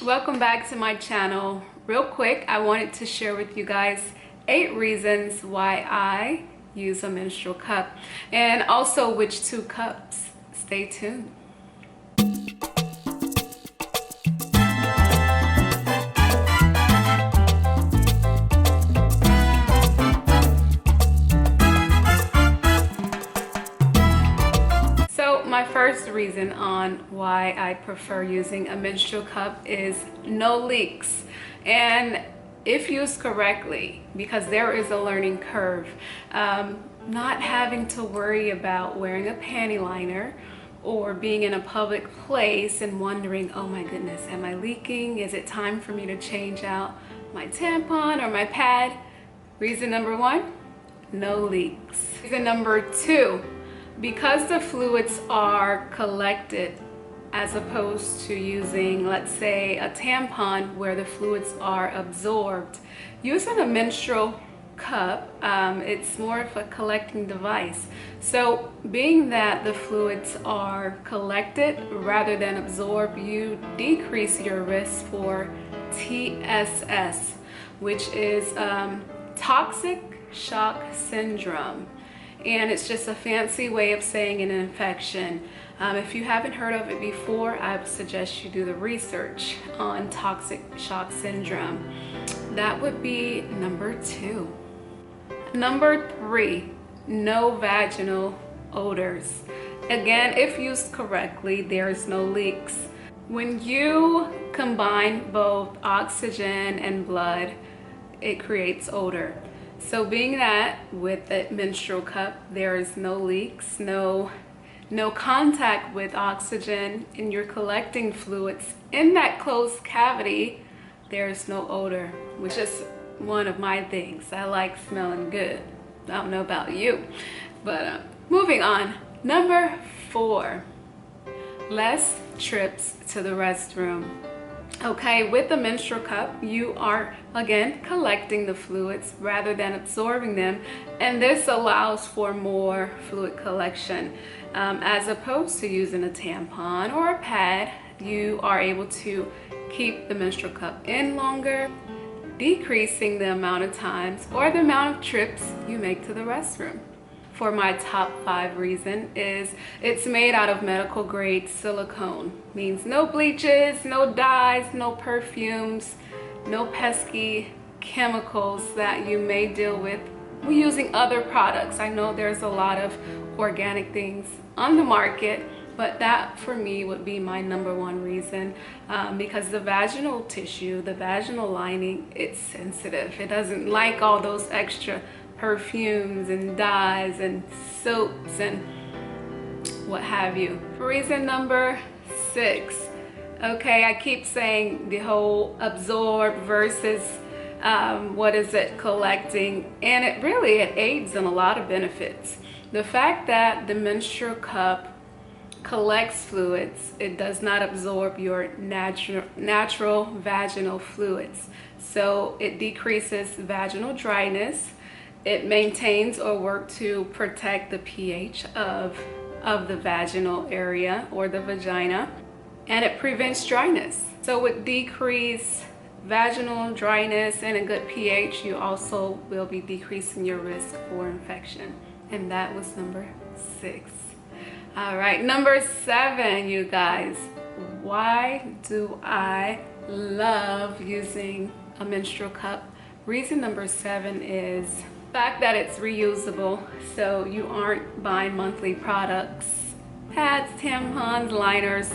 Welcome back to my channel. Real quick, I wanted to share with you guys 8 reasons why I use a menstrual cup and also which 2 cups. Stay tuned. So my first reason on why I prefer using a menstrual cup is no leaks. And if used correctly, because there is a learning curve, not having to worry about wearing a panty liner or being in a public place and wondering, oh my goodness, am I leaking? Is it time for me to change out my tampon or my pad? Reason number 1, no leaks. Reason number 2, because the fluids are collected as opposed to using, let's say, a tampon where the fluids are absorbed. Using a menstrual cup, it's more of a collecting device. So being that the fluids are collected rather than absorbed, you decrease your risk for TSS, which is toxic shock syndrome. And it's just a fancy way of saying an infection. If you haven't heard of it before, I would suggest you do the research on toxic shock syndrome. That would be number 2. Number 3, no vaginal odors. Again, if used correctly, there's no leaks. When you combine both oxygen and blood, it creates odor. So being that with a menstrual cup, there is no leaks, no contact with oxygen, and you're collecting fluids in that closed cavity, there's no odor, which is one of my things. I like smelling good. I don't know about you, but moving on. Number 4, less trips to the restroom. Okay, with the menstrual cup, you are again collecting the fluids rather than absorbing them, and this allows for more fluid collection. As opposed to using a tampon or a pad, you are able to keep the menstrual cup in longer, decreasing the amount of times or the amount of trips you make to the restroom. For my top 5 reason is it's made out of medical grade silicone. Means no bleaches, no dyes, no perfumes, no pesky chemicals that you may deal with using other products. I know there's a lot of organic things on the market, but that for me would be my number 1 reason, because the vaginal tissue, the vaginal lining, it's sensitive. It doesn't like all those extra perfumes and dyes and soaps and what have you. Reason number 6, okay, I keep saying the whole absorb versus collecting, and it aids in a lot of benefits. The fact that the menstrual cup collects fluids, it does not absorb your natural vaginal fluids, so it decreases vaginal dryness. It maintains or works to protect the pH of the vaginal area or the vagina, and it prevents dryness. So with decreased vaginal dryness and a good pH, you also will be decreasing your risk for infection. And that was number 6. All right, number 7, you guys. Why do I love using a menstrual cup? Reason number 7 is the fact that it's reusable, so you aren't buying monthly products, pads, tampons, liners,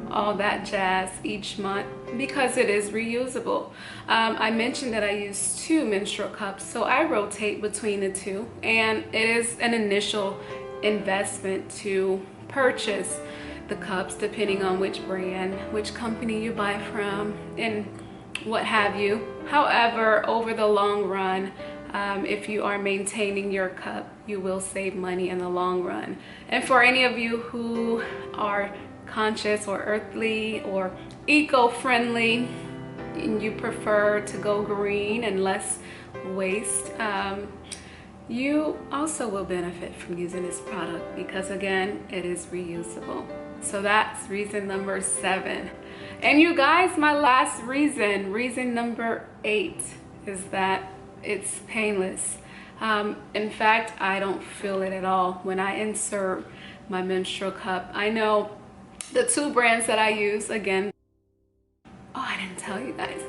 all that jazz each month, because it is reusable. I mentioned that I use 2 menstrual cups, so I rotate between the 2, and it is an initial investment to purchase the cups depending on which brand, which company you buy from, and what have you. However, over the long run, if you are maintaining your cup, you will save money in the long run. And for any of you who are conscious or earthly or eco-friendly and you prefer to go green and less waste, you also will benefit from using this product because again, it is reusable. So that's reason number 7. And you guys, my last reason number 8, is that it's painless. In fact, I don't feel it at all when I insert my menstrual cup. I know the 2 brands that I use, again, oh, I didn't tell you guys.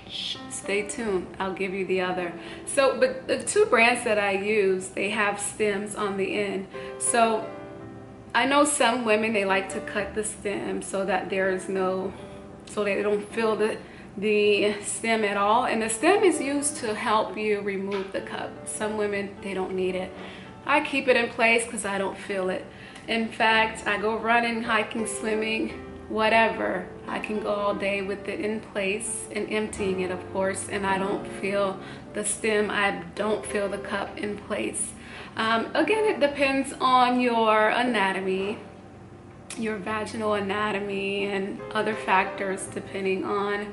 Shh, stay tuned, I'll give you the other. So, but the 2 brands that I use, they have stems on the end. So I know some women, they like to cut the stem so that there is no, so they don't feel the stem at all. And the stem is used to help you remove the cup. Some women, they don't need it. I keep it in place because I don't feel it. In fact, I go running, hiking, swimming, whatever. I can go all day with it in place and emptying it, of course, and I don't feel the stem. I don't feel the cup in place. Again, it depends on your anatomy, your vaginal anatomy, and other factors depending on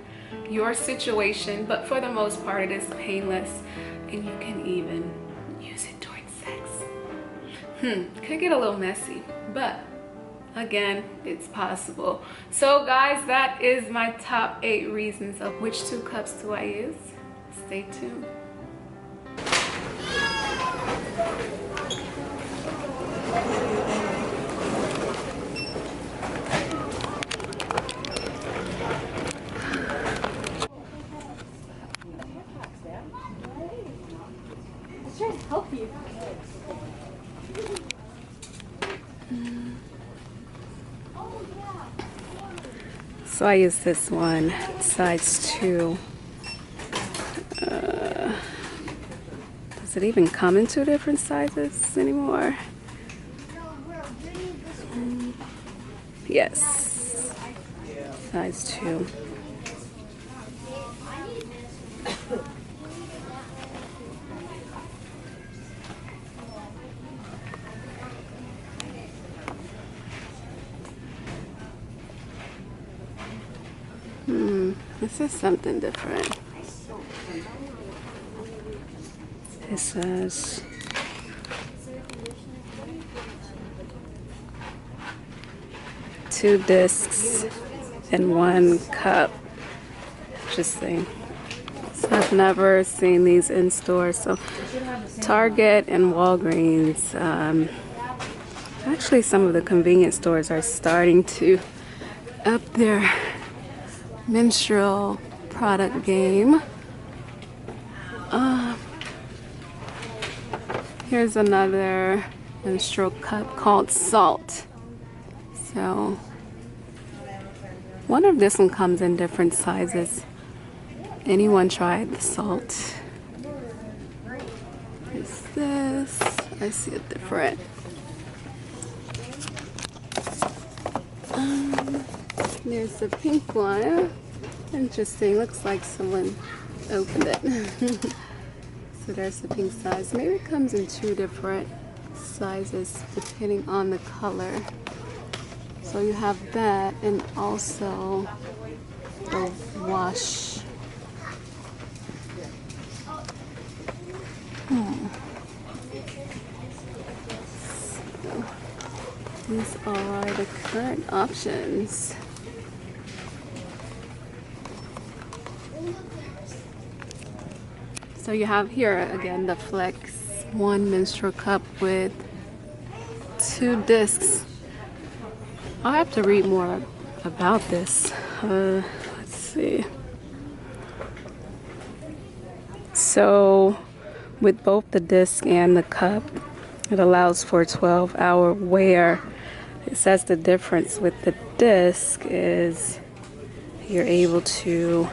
your situation, but for the most part, it is painless, and you can even use it during sex. Could get a little messy, but again, it's possible. So guys, that is my top 8 reasons of which 2 cups do I use. Stay tuned. I'm trying to help you. So I use this one, size 2. Does it even come in 2 different sizes anymore? Yes, size 2. This is something different. It says two discs in 1 cup. Interesting. So I've never seen these in stores. So Target and Walgreens. Actually, some of the convenience stores are starting to up their menstrual product game. Here's another menstrual cup called Salt. So wonder if this one comes in different sizes. Anyone tried the Salt? Is this? I see it different. There's the pink one. Interesting. Looks like someone opened it. So there's the pink size. Maybe it comes in 2 different sizes depending on the color. So you have that, and also the wash. So these are the current options. So you have here again the Flex 1 menstrual cup with 2 discs. I'll have to read more about this. Let's see. So with both the disc and the cup, it allows for 12-hour wear. It says the difference with the disc is you're able to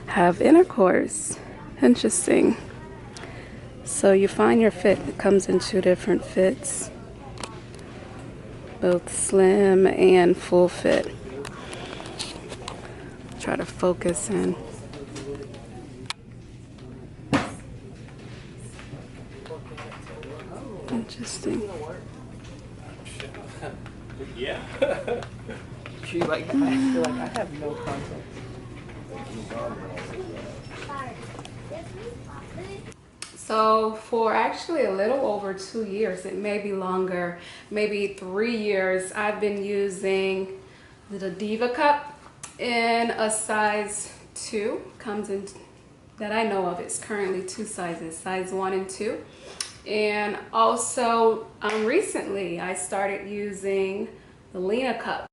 have intercourse. Interesting. So you find your fit. It comes in 2 different fits, both slim and full fit. Try to focus in. Interesting. Yeah. She like, I feel like I have no concept. So for actually a little over 2 years, it may be longer, maybe 3 years, I've been using the Diva cup in a size 2. Comes in, that I know of, it's currently 2 sizes, size 1 and 2. And also recently I started using the Lena cup.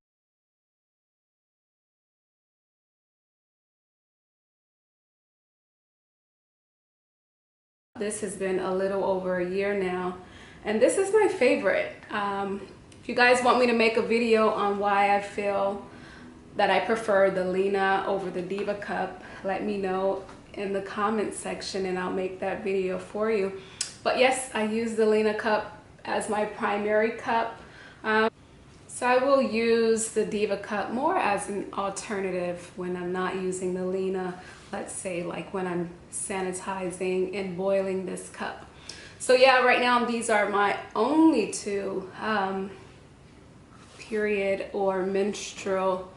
This has been a little over a year now, and this is my favorite. If you guys want me to make a video on why I feel that I prefer the Lena over the Diva cup, let me know in the comment section and I'll make that video for you. But yes, I use the Lena cup as my primary cup. So I will use the Diva cup more as an alternative when I'm not using the Lena, let's say like when I'm sanitizing and boiling this cup. So yeah, right now these are my only 2 period or menstrual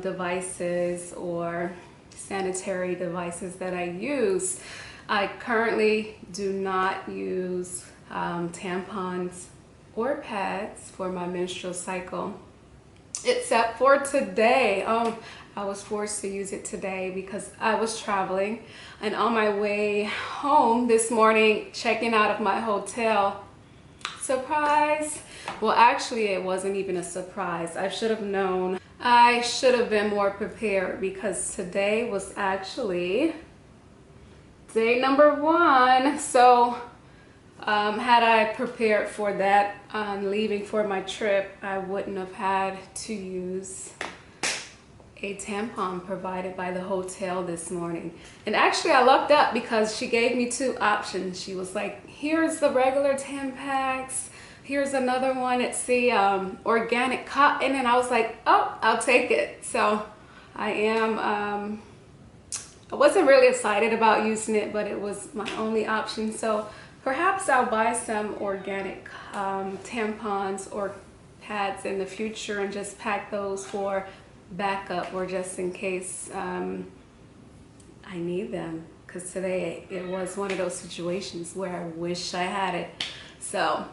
devices or sanitary devices that I use. I currently do not use tampons or pads for my menstrual cycle, except for today. I was forced to use it today because I was traveling, and on my way home this morning, checking out of my hotel, surprise. Well, actually it wasn't even a surprise. I should have known. I should have been more prepared, because today was actually day number 1. So had I prepared for that leaving for my trip, I wouldn't have had to use a tampon provided by the hotel this morning. And actually I lucked up because she gave me 2 options. She was like, here's the regular Tampax, here's another one, it's the organic cotton. And I was like, oh, I'll take it. So I wasn't really excited about using it, but it was my only option. So perhaps I'll buy some organic tampons or pads in the future and just pack those for backup, or just in case I need them, because today it was one of those situations where I wish I had it. So